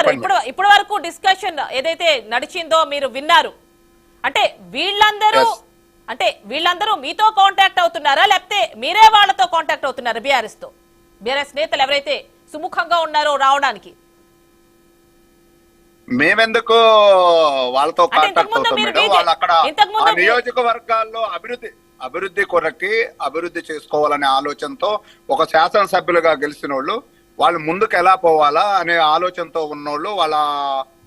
చెప్పండి ఇప్పుడు వరకు డిస్కషన్ ఏదైతే నడిచిందో మీరు విన్నారు. అంటే వీళ్ళందరూ మీతో కాంటాక్ట్ అవుతున్నారా, లేకపోతే మీరే వాళ్ళతో కాంటాక్ట్ అవుతున్నారా? బీఆర్ఎస్ నేతలు ఎవరైతే సుముఖంగా ఉన్నారో రావడానికి మేమెందుకు వాళ్ళతో కాంటాక్ట్ అవుతాం మేడం? వాళ్ళు అక్కడ ఆ నియోజకవర్గాల్లో అభివృద్ధి కొరకి అభివృద్ధి చేసుకోవాలనే ఆలోచనతో ఒక శాసనసభ్యులుగా గెలిచిన వాళ్ళు ముందుకు ఎలా పోవాలా అనే ఆలోచనతో ఉన్నోళ్ళు వాళ్ళ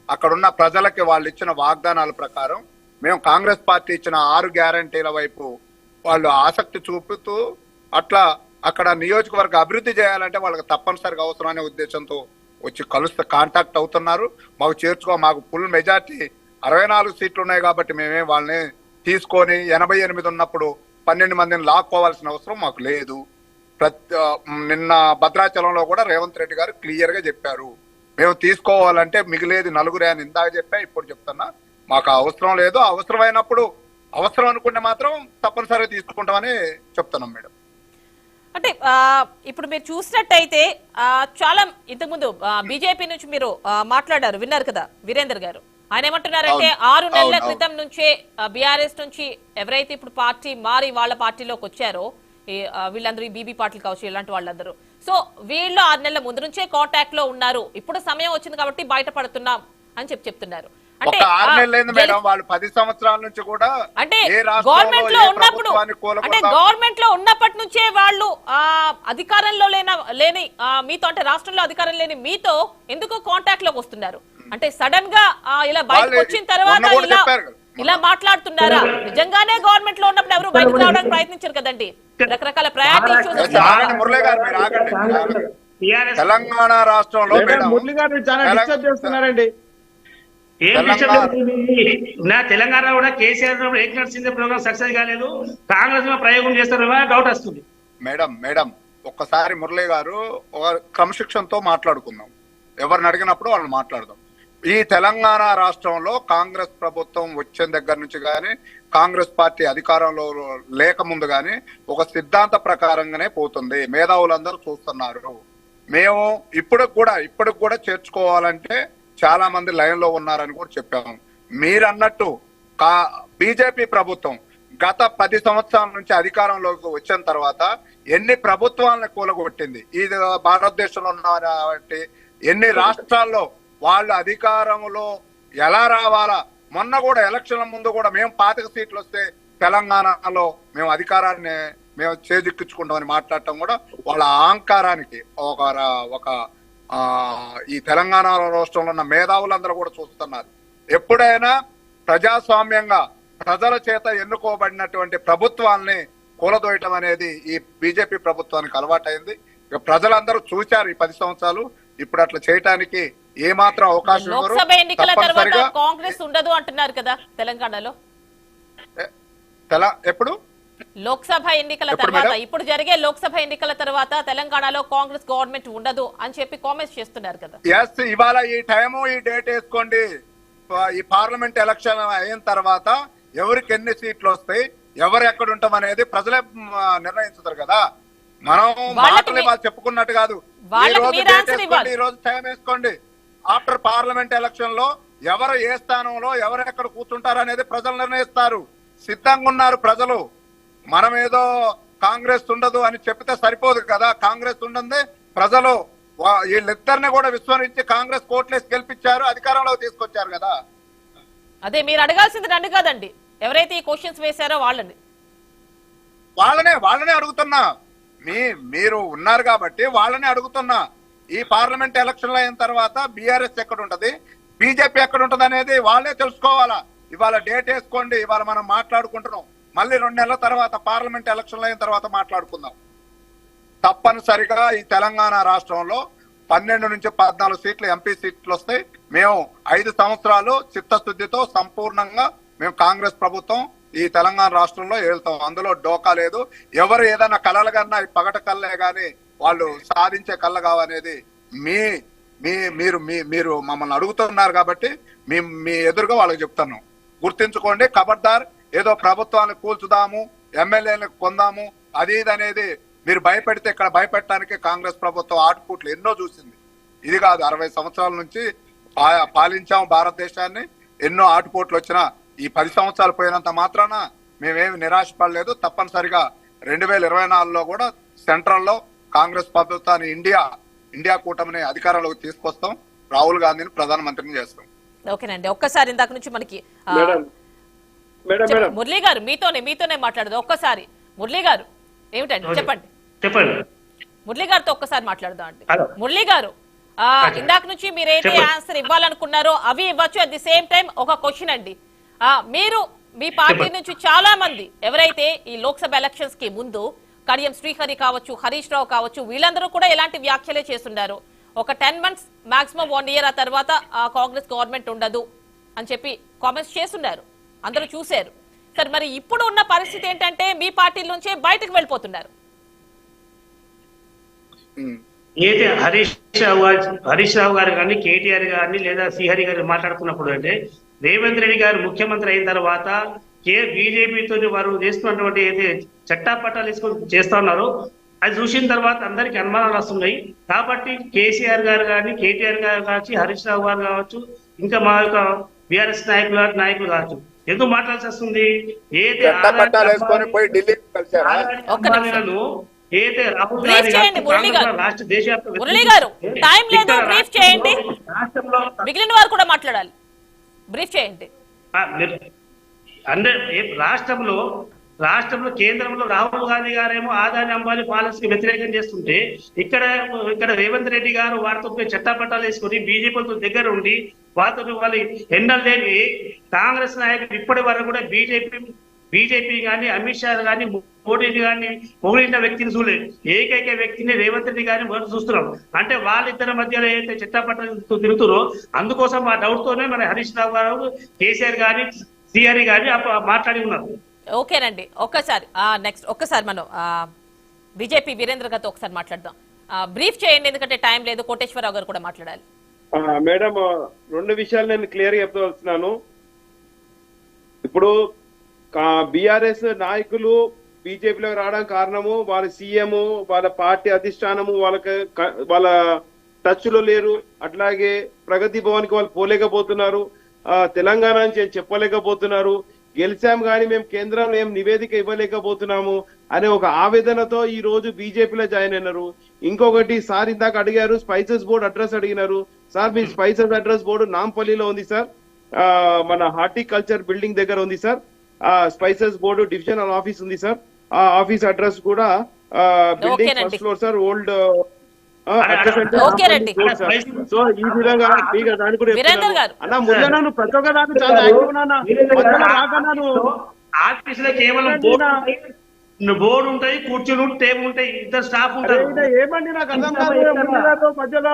అక్కడున్న ప్రజలకి వాళ్ళు ఇచ్చిన వాగ్దానాల ప్రకారం మేము కాంగ్రెస్ పార్టీ ఇచ్చిన 6 గ్యారంటీల వైపు వాళ్ళు ఆసక్తి చూపుతూ అట్లా అక్కడ నియోజకవర్గ అభివృద్ధి చేయాలంటే వాళ్ళకి తప్పనిసరిగా అవసరం అనే ఉద్దేశంతో వచ్చి కాంటాక్ట్ అవుతున్నారు. మాకు ఫుల్ మెజార్టీ 64 సీట్లు ఉన్నాయి కాబట్టి మేమే వాళ్ళని తీసుకొని 88 ఉన్నప్పుడు 12 మందిని లాక్కోవాల్సిన అవసరం మాకు లేదు. నిన్న భద్రాచలంలో కూడా రేవంత్ రెడ్డి గారు క్లియర్ గా చెప్పారు, మేము తీసుకోవాలంటే మిగిలేది 4 అని ఇందాక చెప్పా, ఇప్పుడు చెప్తున్నా. మాకు అవసరం లేదు, అవసరమైనప్పుడు అవసరం అనుకుంటే మాత్రం తప్పనిసరిగా తీసుకుంటామని చెప్తున్నాం మేడం. అంటే ఇప్పుడు మీరు చూసినట్టయితే చాలా ఇంతకుముందు బీజేపీ నుంచి మీరు మాట్లాడారు, విన్నారు కదా వీరేందర్ గారు. ఆయన ఏమంటున్నారంటే 6 నెలల క్రితం నుంచే బీఆర్ఎస్ నుంచి ఎవరైతే ఇప్పుడు పార్టీ మారి వాళ్ళ పార్టీలోకి వచ్చారో వీళ్ళందరూ బీబీ పార్టీలు కావచ్చు, ఇలాంటి వాళ్ళందరూ, సో వీళ్ళు 6 నెలల ముందు నుంచే కాంటాక్ట్ లో ఉన్నారు, ఇప్పుడు సమయం వచ్చింది కాబట్టి బయటపడుతున్నాం అని చెప్తున్నారు. అంటే 6 నెలలైంది మేడం, వాళ్ళు 10 సంవత్సరాల నుంచి కూడా అంటే గవర్నమెంట్ లో ఉన్నప్పటి నుంచే వాళ్ళు అధికారంలో లేని మీతో, అంటే రాష్ట్రంలో అధికారం లేని మీతో ఎందుకు కాంటాక్ట్ లోకి వస్తున్నారు? అంటే సడన్ గా ఇలా బయటకు వచ్చిన తర్వాత ఇలా మాట్లాడుతున్నారా? నిజంగానే గవర్నమెంట్ లో ఉన్నప్పుడు ఎవరు బయటకు రావడానికి ప్రయత్నించారు కదండి, రకరకాల ప్రయారిటీ ఇష్యూస్. తెలంగాణ రాష్ట్రంలో మురళి గారు చాలా డిస్టర్బ్ చేస్తున్నారండి. తెలంగాణ కూడా కేసీఆర్ ఏకనాథ్ సింధే ప్రోగ్రామ్ సక్సెస్ కాలేదు, కాంగ్రెస్ లో ప్రయోగం చేస్తారు డౌట్ వస్తుంది. మేడం ఒక్కసారి మురళి గారు ఒక క్రమశిక్షణతో మాట్లాడుకుందాం, ఎవరిని అడిగినప్పుడు వాళ్ళని మాట్లాడదాం. ఈ తెలంగాణ రాష్ట్రంలో కాంగ్రెస్ ప్రభుత్వం వచ్చిన దగ్గర నుంచి కానీ, కాంగ్రెస్ పార్టీ అధికారంలో లేకముందు కానీ ఒక సిద్ధాంత ప్రకారంగానే పోతుంది. మేధావులందరూ చూస్తున్నారు. మేము ఇప్పటికి కూడా చేర్చుకోవాలంటే చాలా మంది లైన్ లో ఉన్నారని కూడా చెప్పాము. మీరన్నట్టు బీజేపీ ప్రభుత్వం గత 10 సంవత్సరాల నుంచి అధికారంలోకి వచ్చిన తర్వాత ఎన్ని ప్రభుత్వాలను కూలగొట్టింది, ఇది భారతదేశంలో ఉన్న ఎన్ని రాష్ట్రాల్లో వాళ్ళు అధికారంలో ఎలా రావాలా. మొన్న కూడా ఎలక్షన్ల ముందు కూడా మేము 25 సీట్లు వస్తే తెలంగాణలో మేము అధికారాన్ని మేము చేజిక్కించుకుంటామని మాట్లాడటం కూడా వాళ్ళ అహంకారానికి ఒక ఈ తెలంగాణ రాష్ట్రంలో ఉన్న మేధావులందరూ కూడా చూస్తున్నారు. ఎప్పుడైనా ప్రజాస్వామ్యంగా ప్రజల చేత ఎన్నుకోబడినటువంటి ప్రభుత్వాల్ని కూలదోయటం అనేది ఈ బీజేపీ ప్రభుత్వానికి అలవాటైంది. ప్రజలందరూ చూశారు ఈ 10 సంవత్సరాలు. ఇప్పుడు అట్లా చేయటానికి ఏమాత్రం అవకాశం లోక్సభ ఎన్నికల తర్వాత కాంగ్రెస్ ఉండదు అంటున్నారు కదా తెలంగాణలో. ఎప్పుడు లోక్సభ ఎన్నికల తర్వాత, ఇప్పుడు జరిగే లోక్సభ ఎన్నికల తర్వాత తెలంగాణలో కాంగ్రెస్ గవర్నమెంట్ ఉండదు అని చెప్పి కామెంట్స్ చేస్తున్నారు కదా. ఇవాళ ఈ టైము ఈ డేట్ వేసుకోండి. ఈ పార్లమెంట్ ఎలక్షన్ అయిన తర్వాత ఎవరికి ఎన్ని సీట్లు వస్తాయి, ఎవరు ఎక్కడ ఉంటాం అనేది ప్రజలే నిర్ణయించుతారు కదా. మనం మాటలు వాళ్ళు చెప్పుకున్నట్టు కాదు. ఈ రోజు టైం వేసుకోండి. ఆఫ్టర్ పార్లమెంట్ ఎలక్షన్ లో ఎవరు ఏ స్థానంలో ఎవరు ఎక్కడ కూర్చుంటారు అనేది ప్రజలు నిర్ణయిస్తారు. సిద్ధంగా ఉన్నారు ప్రజలు. మనం ఏదో కాంగ్రెస్ ఉండదు అని చెప్తే సరిపోదు కదా. కాంగ్రెస్ ఉండదే ప్రజలు వీళ్ళిద్దరిని కూడా విస్మరించి కాంగ్రెస్ కోట్లేసి గెలిపించారు, అధికారంలో తీసుకొచ్చారు కదా. అదే మీరు అడగాల్సింది నన్ను కాదండి, ఎవరైతే ఈ క్వశ్చన్స్ వేశారో వాళ్ళనే అడుగుతున్నా. మీరు ఉన్నారు కాబట్టి వాళ్ళనే అడుగుతున్నా. ఈ పార్లమెంట్ ఎలక్షన్లు అయిన తర్వాత బీఆర్ఎస్ ఎక్కడ ఉంటది, బీజేపీ ఎక్కడ ఉంటది అనేది వాళ్ళే తెలుసుకోవాలా. ఇవాళ డేట్ వేసుకోండి. ఇవాళ మనం మాట్లాడుకుంటున్నాం, మళ్ళీ 2 నెలల తర్వాత పార్లమెంట్ ఎలక్షన్లు అయిన తర్వాత మాట్లాడుకుందాం. తప్పనిసరిగా ఈ తెలంగాణ రాష్ట్రంలో 12 నుంచి 14 సీట్లు ఎంపీ సీట్లు వస్తాయి. మేము 5 సంవత్సరాలు చిత్తశుద్ధితో సంపూర్ణంగా మేము కాంగ్రెస్ ప్రభుత్వం ఈ తెలంగాణ రాష్ట్రంలో వెళ్తాం. అందులో డోకా లేదు. ఎవరు ఏదైనా కళలు కన్నా ఈ పగట కళ్ళే గాని వాళ్ళు సాధించే కళ్ళ కావనేది మీరు మమ్మల్ని అడుగుతున్నారు కాబట్టి మీ ఎదురుగా వాళ్ళకి చెప్తున్నాం. గుర్తించుకోండి, ఖబర్దార్. ఏదో ప్రభుత్వాన్ని కూల్చుదాము, ఎమ్మెల్యేలకు కొందాము, అది ఇది అనేది మీరు భయపెడితే ఇక్కడ భయపెట్టడానికి కాంగ్రెస్ ప్రభుత్వం ఆటుపోట్లు ఎన్నో చూసింది. ఇది కాదు, 60 సంవత్సరాల నుంచి పాలించాం భారతదేశాన్ని. ఎన్నో ఆటుపోట్లు వచ్చినా ఈ 10 సంవత్సరాలు పోయినంత మాత్రాన మేమేమి నిరాశపడలేదు. తప్పనిసరిగా 2024లో కూడా సెంట్రల్లో కాంగ్రెస్ ప్రభుత్వాన్ని ఇండియా కూటమిని అధికారంలోకి తీసుకొస్తాం. రాహుల్ గాంధీని ప్రధానమంత్రిని చేస్తాం. ఓకేనండి, ఒక్కసారి ఇందాక నుంచి మనకి మురళీ గారు మీతోనే మాట్లాడదు. ఒక్కసారి మురళీ గారు ఏమిటండి చెప్పండి. మురళీ గారితో ఒక్కసారి మాట్లాడదాం అండి. మురళీ గారు, ఇందాక నుంచి మీరైతే ఆన్సర్ ఇవ్వాలనుకున్నారో అవి ఇవ్వచ్చు. అట్ ది సేమ్ టైం ఒక క్వశ్చన్ అండి, మీరు మీ పార్టీ నుంచి చాలా మంది ఎవరైతే ఈ లోక్సభ ఎలక్షన్స్ కి ముందు కడియం శ్రీహరి కావచ్చు, హరీష్ రావు కావచ్చు, వీళ్ళందరూ కూడా ఎలాంటి వ్యాఖ్యలే చేస్తున్నారు. ఒక 10 months మాక్సిమం 1 year ఆ తర్వాత కాంగ్రెస్ గవర్నమెంట్ ఉండదు అని చెప్పి కామెంట్స్ చేస్తున్నారు, అందరూ చూశారు. సార్ మరి ఇప్పుడు ఉన్న పరిస్థితి ఏంటంటే మీ పార్టీ నుంచే బయటకు వెళ్ళిపోతున్నారు. ఏదైతే హరీష్ రావు గారు కానీ, కేటీఆర్ గారిని లేదా శ్రీహరి గారు మాట్లాడుకున్నప్పుడు అంటే రేవంత్ రెడ్డి గారు ముఖ్యమంత్రి అయిన తర్వాత బీజేపీతో వారు చేస్తున్నటువంటి ఏదైతే చట్టాపట్టాలు తీసుకొని చేస్తా ఉన్నారో అది చూసిన తర్వాత అందరికి అనుమానాలు వస్తున్నాయి. కాబట్టి కేసీఆర్ గారు కానీ, కేటీఆర్ గారు కావచ్చు, హరీష్ రావు గారు కావచ్చు, ఇంకా మా యొక్క బీఆర్ఎస్ నాయకులు కావచ్చు, ఎందుకు మాట్లాడాల్సి వస్తుంది? ఏదైతే రాహుల్ గాంధీ రాష్ట్ర దేశవ్యాప్తంగా మిగిలిన వారు కూడా మాట్లాడాలి, బ్రీఫ్ చేయండి. అంటే రాష్ట్రంలో కేంద్రంలో రాహుల్ గాంధీ గారేమో ఆదాని అంబానీ పాలసీకి వ్యతిరేకం చేస్తుంటే ఇక్కడ రేవంత్ రెడ్డి గారు వారితో చట్టాపట్టాలు వేసుకొని బీజేపీతో దగ్గర ఉండి వారితో వాళ్ళు ఎన్నలు లేని కాంగ్రెస్ నాయకులు ఇప్పటి వరకు కూడా బీజేపీ కానీ, అమిత్ షా కానీ, మోడీని కానీ పొగిడిన వ్యక్తిని చూడలేదు. ఏకైక వ్యక్తిని రేవంత్ రెడ్డి గారిని మొదటి చూస్తున్నాం. అంటే వాళ్ళిద్దరి మధ్యలో ఏదైతే చట్టాపట్టాలు తిరుగుతారో అందుకోసం ఆ డౌట్ తోనే మన హరీష్ రావు గారు, కేసీఆర్ గాని, శ్రీహరి గాని మాట్లాడి ఉన్నారు. ఓకేనండి, ఒక్కసారి మనం బీజేపీ వీరేంద్ర గారితో ఒకసారి మాట్లాడదాం. బ్రీఫ్ చేయండి, ఎందుకంటే టైం లేదు. కోటేశ్వరరావు గారు కూడా మాట్లాడాలి. మేడం, 2 విషయాలు నేను క్లియర్ గా చెప్తాను. ఇప్పుడు బీఆర్ఎస్ నాయకులు బీజేపీలోకి రావడానికి కారణము వాళ్ళ సీఎం, వాళ్ళ పార్టీ అధిష్టానము వాళ్ళ టచ్ లో లేరు. అట్లాగే ప్రగతి భవన్ కి వాళ్ళు పోలేకపోతున్నారు, తెలంగాణ నుంచి చెప్పలేకపోతున్నారు. గెలిచాం కానీ మేము కేంద్రంలో ఏం నివేదిక ఇవ్వలేకపోతున్నాము అనే ఒక ఆవేదనతో ఈ రోజు బీజేపీలో జాయిన్ అయినారు. ఇంకొకటి, సార్ ఇందాక అడిగారు స్పైసెస్ బోర్డు అడ్రస్ అడిగినారు. సార్ మీ స్పైసెస్ అడ్రస్ బోర్డు నాంపల్లిలో ఉంది సార్, మన హార్టికల్చర్ బిల్డింగ్ దగ్గర ఉంది sir. Spices board divisional office ఉంది సార్, ఆ ఆఫీస్ అడ్రస్ కూడా building first floor sir, old. So ఈ విధంగా దాని కూడా అన్న ముందు నన్ను ప్రతి ఒక్క దాకా చాలా యాక్టివ్ నాను ఆఫీసులో కేవలం బోర్డు ఉంటాయి, కూర్చుని టేబుల్ ఉంటాయి, ఇద్దరు స్టాఫ్ ఉంటారు. ఏమండి నాకు అర్థం కాదు. మధ్యలో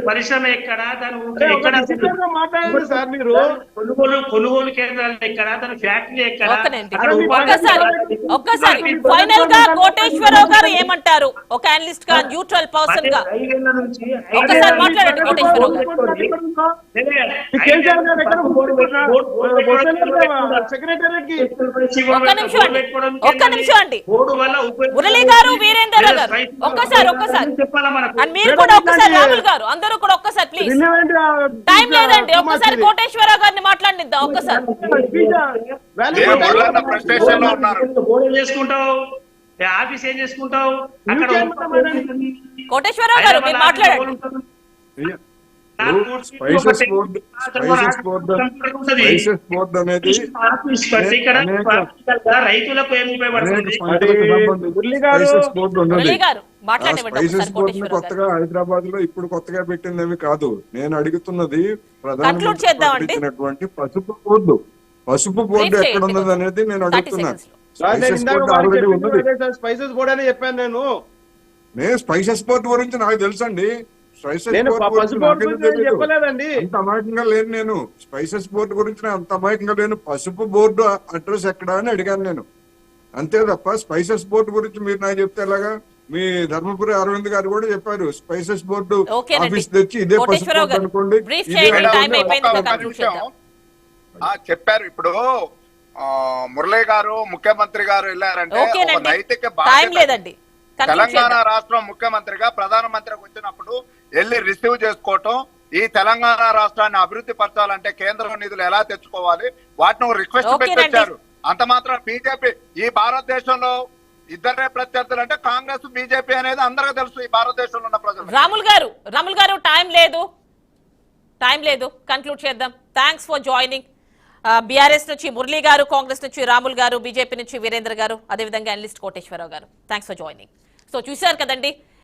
పరిశ్రమ ఎక్కడ, మాట్లాడండి సార్ మీరు. కొనుగోలు కేంద్రాలు ఎక్కడ, తన ఫ్యాక్టరీ ఎక్కడ? ఒక్కసారి ఫైనల్ గా కోటేశ్వరరావు గారు ఏమంటారు ఒక అనలిస్ట్ గా, న్యూట్రల్ పర్సన్ గా ఒక్కసారి మాట్లాడండి. కోటేశ్వరరావు గారు ఒక్క నిమిషం అండి. మురళీ గారు, వీరేందర్ గారు ఒక్కసారి మీరు కూడా ఒక్కసారి, రాహుల్ గారు అందరూ కూడా ఒక్కసారి ప్లీజ్, టైం లేదండి. ఒక్కసారి కోటేశ్వరరావు గారిని మాట్లాడిద్దాం ఒక్కసారి. ఆఫీస్ ఏం చేసుకుంటావు అక్కడ? కోటేశ్వరరావు గారు మీరు మాట్లాడండి. స్పైసెస్ బోర్డు అనేది రైతులకు స్పైసెస్ బోర్డు కొత్తగా హైదరాబాద్ లో ఇప్పుడు కొత్తగా పెట్టిందేమి కాదు. నేను అడుగుతున్నది ప్రధానమంత్రి పసుపు బోర్డు ఎక్కడ ఉన్నది అనేది నేను అడుగుతున్నాను. స్పైసెస్ బోర్డు అని చెప్పాను నేను స్పైసెస్ బోర్డు గురించి నాకు తెలుసండి. అంత అమాయకంగా లేను నేను. స్పైసెస్ బోర్డు గురించి అంత అమాయకంగా లేను. పసుపు బోర్డు అడ్రస్ ఎక్కడా అని అడిగాను నేను, అంతే తప్ప స్పైసెస్ బోర్డు గురించి మీరు నాకు చెప్తే ఎలాగా? మీ ధర్మపురి అరవింద్ గారు కూడా చెప్పారు స్పైసెస్ బోర్డు ఆఫీస్ తెచ్చి ఇదే పసుపు బోర్డు అనుకోండి. చెప్పారు. ఇప్పుడు మురళీ గారు, ముఖ్యమంత్రి గారు వెళ్ళారంటే నైతిక బాధ్యత. తెలంగాణ రాష్ట్రం ముఖ్యమంత్రిగా ప్రధానమంత్రికి వచ్చినప్పుడు వెళ్ళి రిసీవ్ చేసుకోవటం, ఈ తెలంగాణ రాష్ట్రాన్ని అభివృద్ధి పరచాలంటే కేంద్రం నిధులు ఎలా తెచ్చుకోవాలి వాటిని రిక్వెస్ట్ ఓకేనండి. పెట్టారు. అంత మాత్రం బీజేపీ ఈ భారతదేశంలో ఇద్దరే ప్రత్యర్థులు అంటే కాంగ్రెస్ బీజేపీ అనేది అందరికీ తెలుసు ఈ భారతదేశంలో ఉన్న ప్రజలు. రాముల్ గారు టైం లేదు కన్క్లూడ్ చేద్దాం. Thanks for joining. బీఆర్ఎస్ నుంచి మురళీ గారు, కాంగ్రెస్ నుంచి రాముల్ గారు, బీజేపీ నుంచి వీరేంద్ర గారు, అదేవిధంగా అనలిస్ట్ కోటేశ్వరరావు గారు, థ్యాంక్స్ ఫర్ జాయినింగ్. సో చూశారు కదండి,